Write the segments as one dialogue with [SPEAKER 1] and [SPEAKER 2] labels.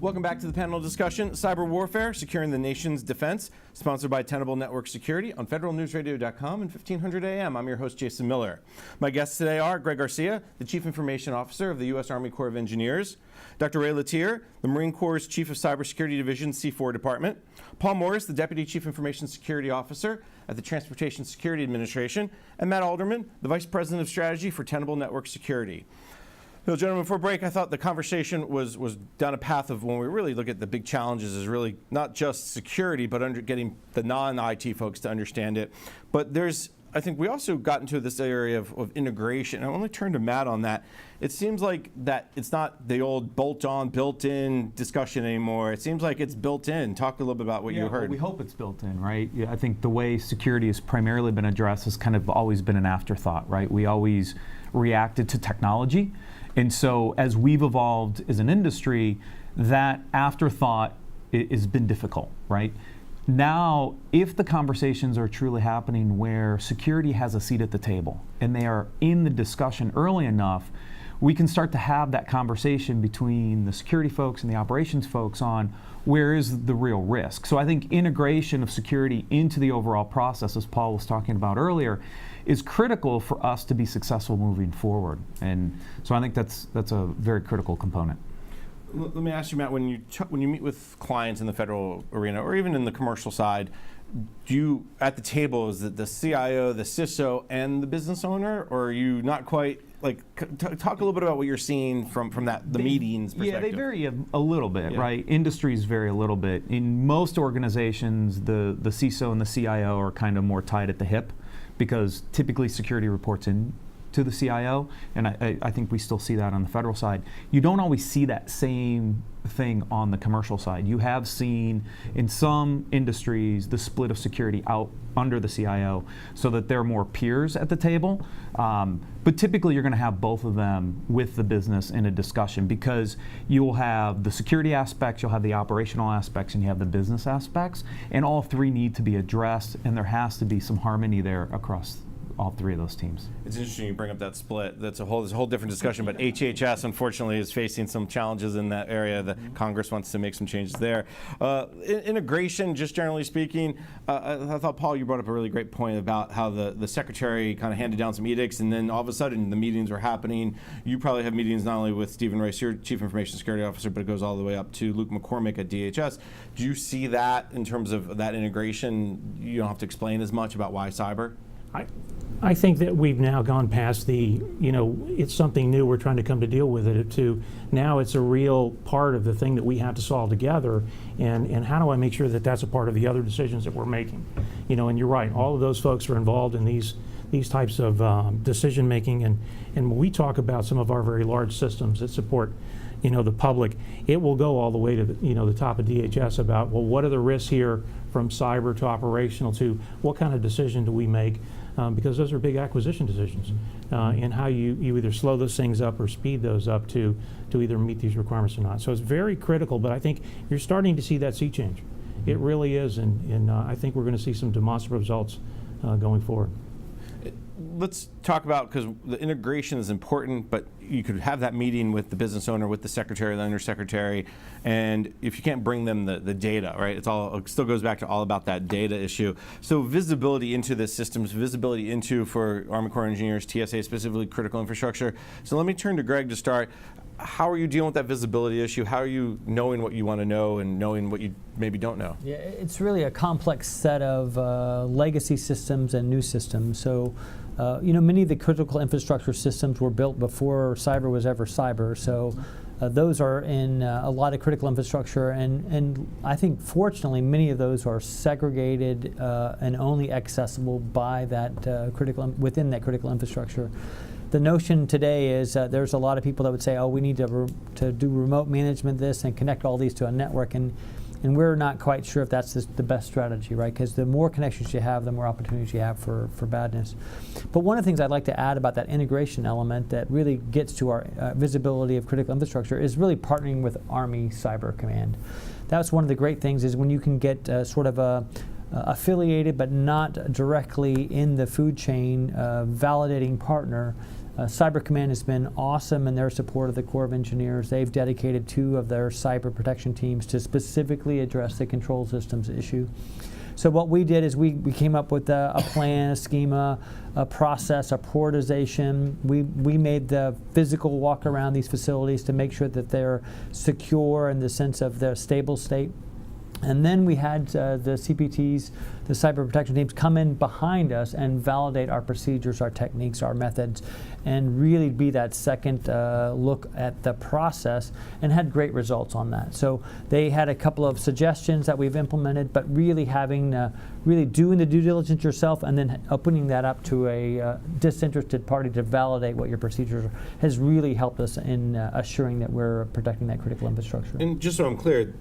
[SPEAKER 1] Welcome back to the panel discussion, Cyber Warfare, Securing the Nation's Defense, sponsored by Tenable Network Security on federalnewsradio.com and 1500 AM. I'm your host, Jason Miller. My guests today are Greg Garcia, the Chief Information Officer of the U.S. Army Corps of Engineers, Dr. Ray Latier, the Marine Corps' Chief of Cybersecurity Division, C4 Department, Paul Morris, the Deputy Chief Information Security Officer at the Transportation Security Administration, and Matt Alderman, the Vice President of Strategy for Tenable Network Security. So, gentlemen, before break, I thought the conversation was down a path of when we really look at the big challenges is really not just security, but getting the non-IT folks to understand it. But I think we also got into this area of integration. I want to turn to Matt on that. It seems like that it's not the old bolt-on, built-in discussion anymore. It seems like it's built in. Talk a little bit about what you heard.
[SPEAKER 2] Well, we hope it's built in, right? Yeah, I think the way security has primarily been addressed has kind of always been an afterthought, right? We always reacted to technology. And so as we've evolved as an industry, that afterthought has been difficult, right? Now, if the conversations are truly happening where security has a seat at the table and they are in the discussion early enough, we can start to have that conversation between the security folks and the operations folks on where is the real risk. So I think integration of security into the overall process, as Paul was talking about earlier, is critical for us to be successful moving forward. And so I think that's a very critical component.
[SPEAKER 1] Let me ask you, Matt, when you meet with clients in the federal arena or even in the commercial side, do you, at the table, is it the CIO, the CISO, and the business owner, or are you not quite, like, talk a little bit about what you're seeing from the meetings perspective.
[SPEAKER 2] Yeah, they vary a little bit, right? Industries vary a little bit. In most organizations, the CISO and the CIO are kind of more tied at the hip because typically security reports in to the CIO, and I think we still see that on the federal side. You don't always see that same thing on the commercial side. You have seen in some industries the split of security out under the CIO so that they're more peers at the table. But typically you're going to have both of them with the business in a discussion because you'll have the security aspects, you'll have the operational aspects, and you have the business aspects, and all three need to be addressed, and there has to be some harmony there across all three of those teams.
[SPEAKER 1] It's interesting you bring up that split. There's a whole different discussion, but HHS unfortunately is facing some challenges in that area. The Congress wants to make some changes there. Integration, just generally speaking, I thought, Paul, you brought up a really great point about how the secretary kind of handed down some edicts, and then all of a sudden the meetings were happening. You probably have meetings not only with Stephen Rice, your Chief Information Security Officer, but it goes all the way up to Luke McCormick at DHS. Do you see that in terms of that integration? You don't have to explain as much about why cyber?
[SPEAKER 3] I think that we've now gone past it's something new, we're trying to come to deal with it, to now it's a real part of the thing that we have to solve together, and how do I make sure that that's a part of the other decisions that we're making? And you're right, all of those folks are involved in these types of decision making, and when we talk about some of our very large systems that support the public, it will go all the way to the top of DHS about, well, what are the risks here from cyber to operational to what kind of decision do we make? Because those are big acquisition decisions, and how you either slow those things up or speed those up to either meet these requirements or not. So it's very critical, but I think you're starting to see that sea change. It really is, and I think we're going to see some demonstrable results going forward.
[SPEAKER 1] Let's talk about, because the integration is important, but you could have that meeting with the business owner, with the secretary, the undersecretary, and if you can't bring them the data, right? It still goes back to all about that data issue. So visibility into the systems, visibility into, for Army Corps of Engineers, TSA specifically, critical infrastructure. So let me turn to Greg to start. How are you dealing with that visibility issue? How are you knowing what you want to know and knowing what you maybe don't know?
[SPEAKER 4] Yeah, it's really a complex set of legacy systems and new systems. So, many of the critical infrastructure systems were built before cyber was ever cyber. So those are in a lot of critical infrastructure, and I think fortunately many of those are segregated and only accessible by that within that critical infrastructure. The notion today is there's a lot of people that would say, oh, we need to do remote management this and connect all these to a network, and we're not quite sure if that's the best strategy, right? Because the more connections you have, the more opportunities you have for badness. But one of the things I'd like to add about that integration element that really gets to our visibility of critical infrastructure is really partnering with Army Cyber Command. That's one of the great things, is when you can get sort of a affiliated but not directly in the food chain validating partner. Cyber Command has been awesome in their support of the Corps of Engineers. They've dedicated 2 of their cyber protection teams to specifically address the control systems issue. So what we did is we came up with a plan, a schema, a process, a prioritization. We made the physical walk around these facilities to make sure that they're secure in the sense of their stable state. And then we had the CPTs, the cyber protection teams, come in behind us and validate our procedures, our techniques, our methods, and really be that second look at the process, and had great results on that. So they had a couple of suggestions that we've implemented, but really really doing the due diligence yourself and then opening that up to a disinterested party to validate what your procedures are has really helped us in assuring that we're protecting that critical infrastructure.
[SPEAKER 1] And just so I'm clear,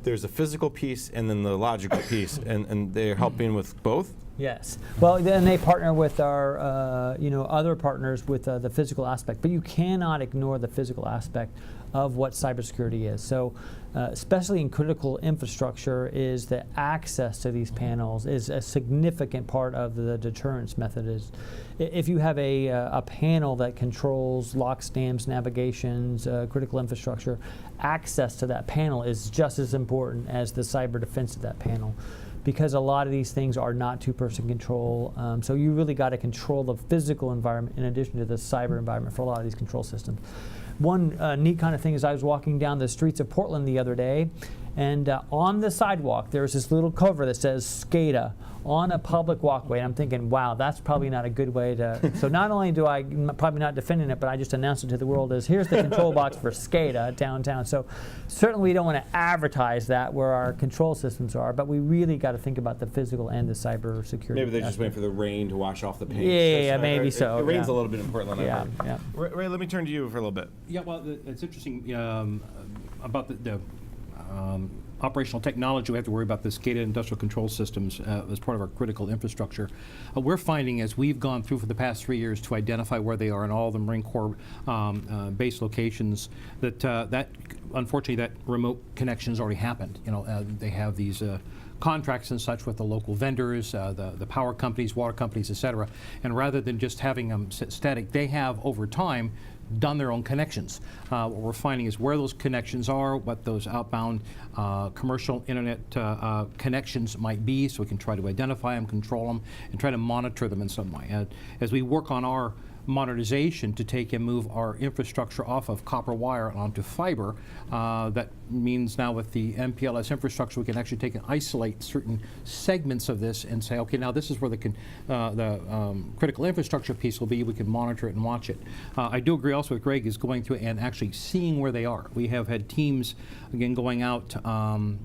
[SPEAKER 1] there's a physical piece and then the logical piece, and they're helping with both?
[SPEAKER 4] Yes. Well, then they partner with our other partners with the physical aspect, but you cannot ignore the physical aspect of what cybersecurity is. So especially in critical infrastructure, is the access to these panels is a significant part of the deterrence method. If you have a panel that controls locks, dams, navigations, critical infrastructure, access to that panel is just as important as the cyber defense of that panel, because a lot of these things are not two-person control. So you really got to control the physical environment in addition to the cyber environment for a lot of these control systems. One neat kind of thing is I was walking down the streets of Portland the other day, and on the sidewalk there's this little cover that says SCADA on a public walkway. And I'm thinking, wow, that's probably not a good way to. So not only do I probably not defending it, but I just announced it to the world as here's the control box for SCADA downtown. So certainly we don't want to advertise that where our control systems are, but we really got to think about the physical and the cyber security.
[SPEAKER 1] Maybe they're just waiting for the rain to wash off the paint.
[SPEAKER 4] Yeah, maybe so.
[SPEAKER 1] It rains
[SPEAKER 4] yeah.
[SPEAKER 1] a little bit in Portland.
[SPEAKER 4] Yeah, yeah.
[SPEAKER 1] Ray, let me turn to you for a little bit.
[SPEAKER 5] Yeah, well, it's interesting about the operational technology. We have to worry about the SCADA industrial control systems as part of our critical infrastructure. We're finding, as we've gone through for the past 3 years to identify where they are in all the Marine Corps base locations, that unfortunately that remote connection has already happened. They have these contracts and such with the local vendors, the power companies, water companies, et cetera. And rather than just having them sit static, they have over time done their own connections. What we're finding is where those connections are, what those outbound commercial internet connections might be, so we can try to identify them, control them, and try to monitor them in some way. As we work on our modernization to take and move our infrastructure off of copper wire onto fiber, that means now with the MPLS infrastructure we can actually take and isolate certain segments of this and say, okay, now this is where the critical infrastructure piece will be. We can monitor it and watch it. I do agree also with Greg is going through and actually seeing where they are. We have had teams again going out.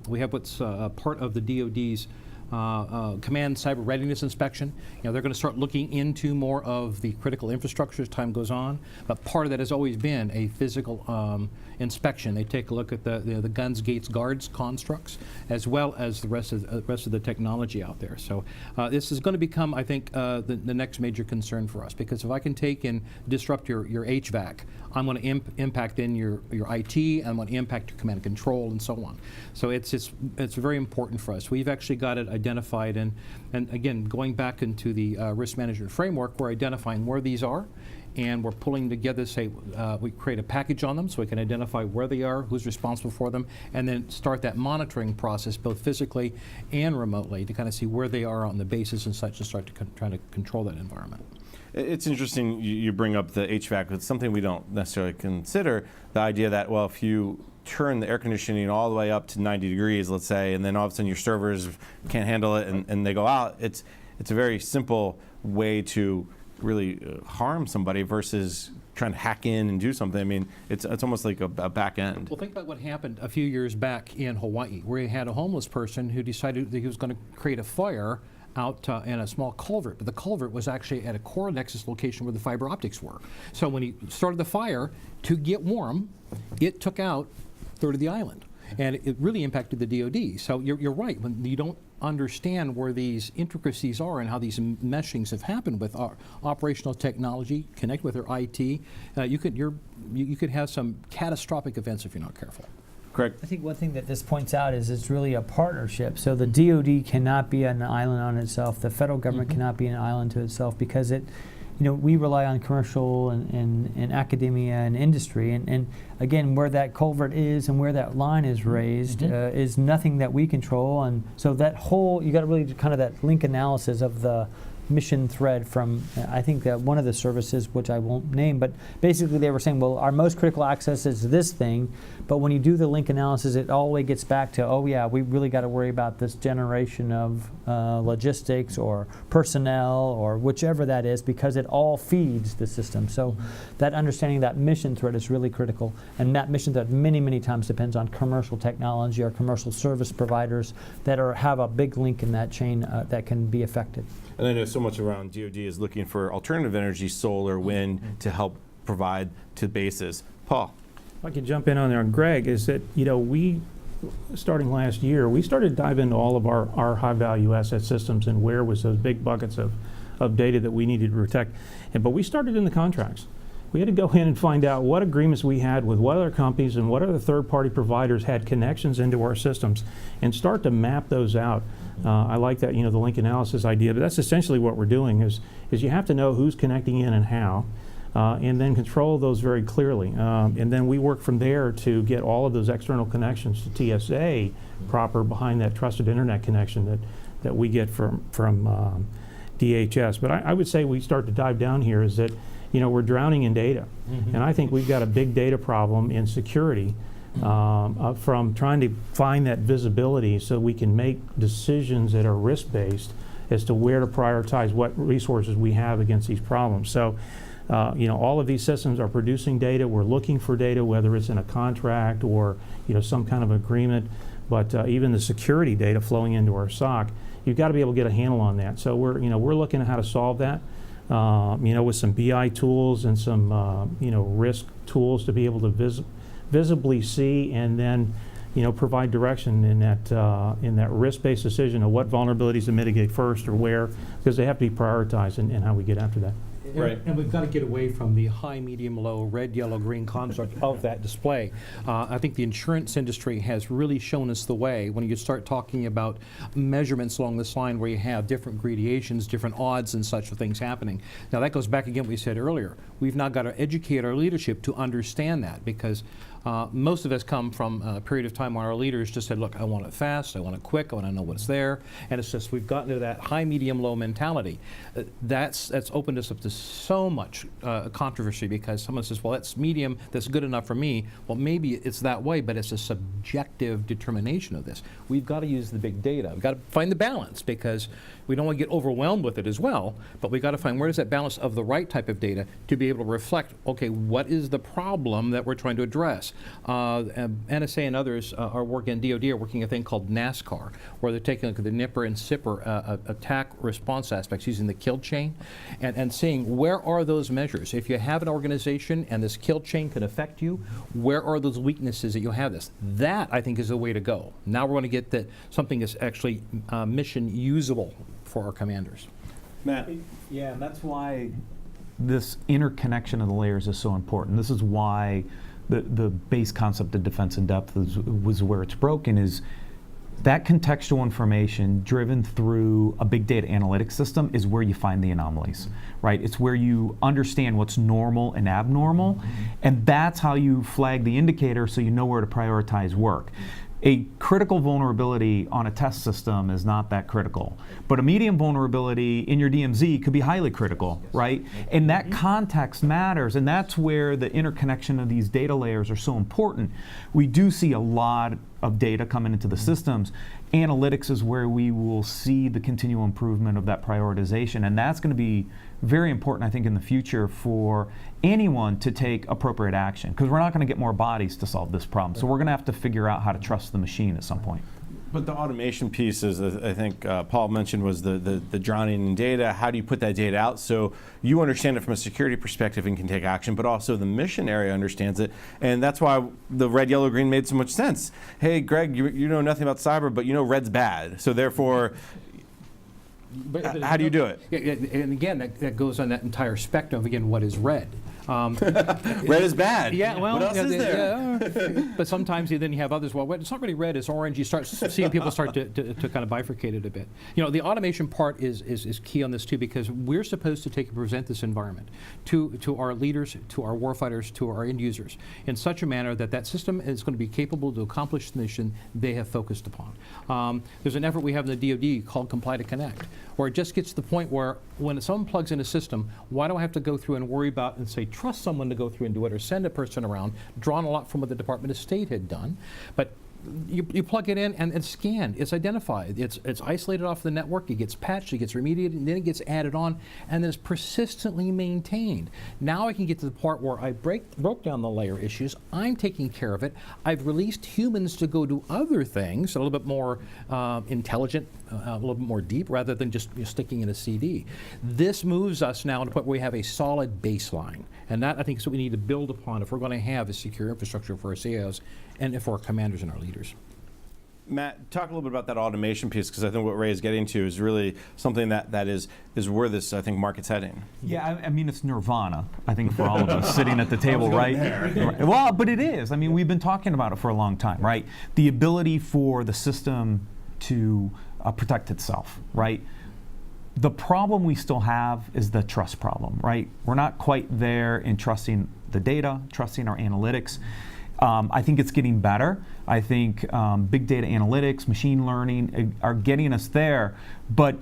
[SPEAKER 5] We have what's part of the DoD's command cyber readiness inspection. They're going to start looking into more of the critical infrastructure as time goes on. But part of that has always been a physical inspection. They take a look at the guns, gates, guards constructs, as well as the rest of the technology out there. So this is going to become, I think, the next major concern for us, because if I can take and disrupt your HVAC, I'm going to impact then your IT, and I'm going to impact your command and control, and so on. So it's very important for us. We've actually got it identified, and again, going back into the risk management framework, we're identifying where these are, and we're pulling together, say, we create a package on them so we can identify where they are, who's responsible for them, and then start that monitoring process both physically and remotely to kind of see where they are on the bases and such, and start to try to control that environment.
[SPEAKER 1] It's interesting you bring up the HVAC. It's something we don't necessarily consider, the idea that, well, if you turn the air conditioning all the way up to 90 degrees, let's say, and then all of a sudden your servers can't handle it and they go out, it's a very simple way to really harm somebody versus trying to hack in and do something. I mean, it's almost like a back end.
[SPEAKER 5] Well, think about what happened a few years back in Hawaii, where you had a homeless person who decided that he was going to create a fire out in a small culvert, but the culvert was actually at a core nexus location where the fiber optics were. So when he started the fire, to get warm, it took out a third of the island, and it really impacted the DoD. So you're right, when you don't understand where these intricacies are and how these meshings have happened with our operational technology, connect with our IT, you could have some catastrophic events if you're not careful.
[SPEAKER 1] Craig?
[SPEAKER 4] I think one thing that this points out is it's really a partnership. So the DoD cannot be an island on itself. The federal government cannot be an island to itself because we rely on commercial and academia and industry. And again, where that culvert is and where that line is raised is nothing that we control. And so that whole, you got to really do kind of that link analysis of the mission thread from, I think that one of the services, which I won't name, but basically they were saying, well, our most critical access is this thing, but when you do the link analysis, it all the way gets back to, oh yeah, we really got to worry about this generation of logistics or personnel or whichever that is, because it all feeds the system. So that understanding that mission thread is really critical, and that mission thread many, many times depends on commercial technology or commercial service providers that have a big link in that chain that can be affected.
[SPEAKER 1] And I know so much around DoD is looking for alternative energy, solar, wind, to help provide to bases. Paul?
[SPEAKER 3] If I could jump in on there on Greg, is that, we, starting last year, we started to dive into all of our high-value asset systems and where was those big buckets of data that we needed to protect. But we started in the contracts. We had to go in and find out what agreements we had with what other companies and what other third-party providers had connections into our systems and start to map those out. I like that, the link analysis idea, but that's essentially what we're doing is you have to know who's connecting in and how, and then control those very clearly. And then we work from there to get all of those external connections to TSA proper behind that trusted internet connection that we get from DHS. But I would say we start to dive down here is that, we're drowning in data. And I think we've got a big data problem in security from trying to find that visibility so we can make decisions that are risk-based as to where to prioritize what resources we have against these problems. So, all of these systems are producing data. We're looking for data, whether it's in a contract or, some kind of agreement. But even the security data flowing into our SOC, you've got to be able to get a handle on that. So we're looking at how to solve that. With some BI tools and some, risk tools to be able to visibly see and then, provide direction in that risk-based decision of what vulnerabilities to mitigate first or where, because they have to be prioritized and how we get after that.
[SPEAKER 1] Right.
[SPEAKER 5] And we've got to get away from the high, medium, low, red, yellow, green construct of that display. I think the insurance industry has really shown us the way when you start talking about measurements along this line where you have different gradations, different odds and such of things happening. Now that goes back again what we said earlier. We've now got to educate our leadership to understand that because most of us come from a period of time where our leaders just said, look, I want it fast, I want it quick, I want to know what's there. And it's just we've gotten to that high, medium, low mentality. That's opened us up to so much controversy because someone says, well, that's medium, that's good enough for me. Well, maybe it's that way, but it's a subjective determination of this. We've got to use the big data. We've got to find the balance because we don't want to get overwhelmed with it as well, but we've got to find where is that balance of the right type of data to be able to reflect, okay, what is the problem that we're trying to address? NSA and others are working, DoD are working a thing called NASCAR, where they're taking a look at the NIPR and SIPR attack response aspects using the kill chain and seeing where are those measures. If you have an organization and this kill chain can affect you, where are those weaknesses that you'll have this? That, I think, is the way to go. Now we're going to get that something is actually mission usable for our commanders.
[SPEAKER 1] Matt?
[SPEAKER 2] Yeah, and that's why this interconnection of the layers is so important. This is why the base concept of defense in depth was where it's broken is that contextual information driven through a big data analytics system is where you find the anomalies, right? It's where you understand what's normal and abnormal, and that's how you flag the indicator so you know where to prioritize work. A critical vulnerability on a test system is not that critical, but a medium vulnerability in your DMZ could be highly critical, right? And that context matters, and that's where the interconnection of these data layers are so important. We do see a lot of data coming into the systems. Analytics is where we will see the continual improvement of that prioritization, and that's going to be very important, I think, in the future for anyone to take appropriate action, because we're not going to get more bodies to solve this problem. So we're going to have to figure out how to trust the machine at some point.
[SPEAKER 1] But the automation piece, is, I think Paul mentioned, was the drowning in data. How do you put that data out so you understand it from a security perspective and can take action, but also the mission area understands it? And that's why the red, yellow, green made so much sense. Hey, Greg, you know nothing about cyber, but you know red's bad. So therefore, but how do you do it?
[SPEAKER 5] And again, that goes on that entire spectrum of, again, what is red?
[SPEAKER 1] Red is bad.
[SPEAKER 5] Yeah, well,
[SPEAKER 1] what else is there?
[SPEAKER 5] yeah, but sometimes then you have others. Well, it's not really red; it's orange. You start seeing people start to kind of bifurcate it a bit. You know, the automation part is key on this too, because we're supposed to take and present this environment to our leaders, to our warfighters, to our end users in such a manner that that system is going to be capable to accomplish the mission they have focused upon. There's an effort we have in the DoD called Comply to Connect, where it just gets to the point where when someone plugs in a system, why do I have to go through and worry about and say trust someone to go through and do it, or send a person around, drawn a lot from what the Department of State had done. But you plug it in and it's scanned, it's identified, it's isolated off the network, it gets patched, it gets remediated, and then it gets added on, and then it's persistently maintained. Now I can get to the part where I broke down the layer issues, I'm taking care of it, I've released humans to go do other things, a little bit more intelligent, a little bit more deep, rather than just sticking in a CD. This moves us now to the point where we have a solid baseline, and that I think is what we need to build upon if we're going to have a secure infrastructure for our CIOs and for our commanders and our leaders.
[SPEAKER 1] Matt, talk a little bit about that automation piece, because I think what Ray is getting to is really something that is where this, I think, market's heading.
[SPEAKER 2] Yeah, I mean, it's nirvana, I think, for all of us sitting at the table, right? Right. Well, but it is. I mean, we've been talking about it for a long time, right? The ability for the system to protect itself, right? The problem we still have is the trust problem, right? We're not quite there in trusting the data, trusting our analytics. I think it's getting better. I think big data analytics, machine learning are getting us there. But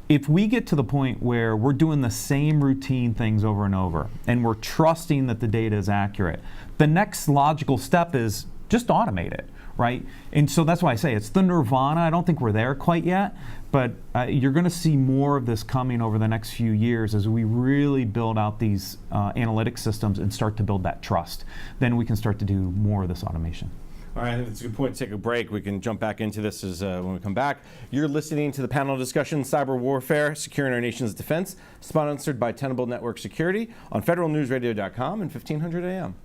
[SPEAKER 2] if we get to the point where we're doing the same routine things over and over, and we're trusting that the data is accurate, the next logical step is just automate it, right? And so that's why I say it's the nirvana. I don't think we're there quite yet, but you're going to see more of this coming over the next few years as we really build out these analytic systems and start to build that trust. Then we can start to do more of this automation.
[SPEAKER 1] All right, I think it's a good point to take a break. We can jump back into this when we come back. You're listening to the panel discussion, Cyber Warfare, Securing Our Nation's Defense, sponsored by Tenable Network Security on federalnewsradio.com and 1500 AM.